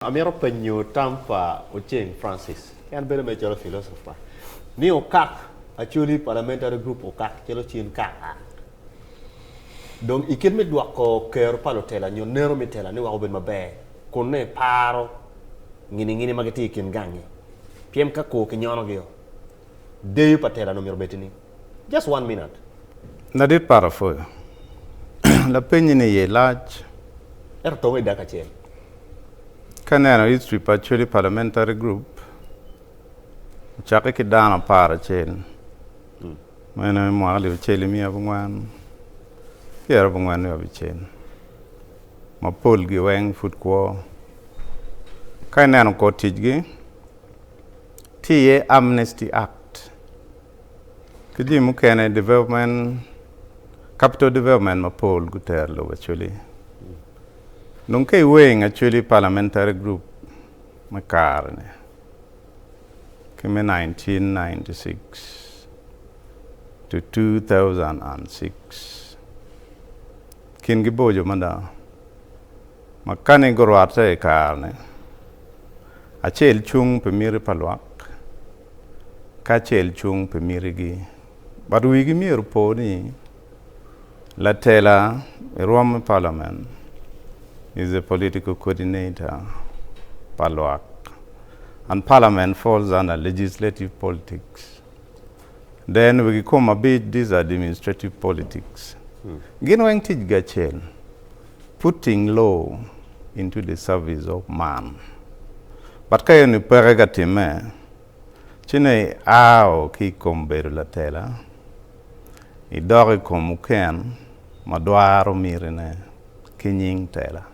Amiro penyu tampa Ocheng Francis kan bere me cholo philosopher ni okak actually parliamentary group okak chelo chin ka donc ikin me dwa ko ker palotela nyo nero mitela ni wa ben mabe konne paro ngini magati kin gangi piem ka ko kinyono gyo de patela no mirbetini just 1 minute na dit para fo la penye ne ye large to we daka chen kanana history actually parliamentary group chake ki dana para chen mena mo ali chele mi abungwan yara bungwan yo chen ma pol gi weng fut ko kanana ko tijgi tie amnesty act kidi mu kene development capital development ma pol guterlo actually donc weng actually parliamentary group makarne keme 1996 to 2006 kin gibojo manda makane gorwata e karne achel chung pemir palwak ka chel chung pemir gi badu gi mir poni la tela Rome parliament is a political coordinator, Palwak. And parliament falls under legislative politics. Then we come a bit these administrative politics. Ginweng tij gachel, putting law into the service of man. But kayo ni prerogative chine ao ki komberu la tela, idori komuken, madwaro mirene, kinying tela.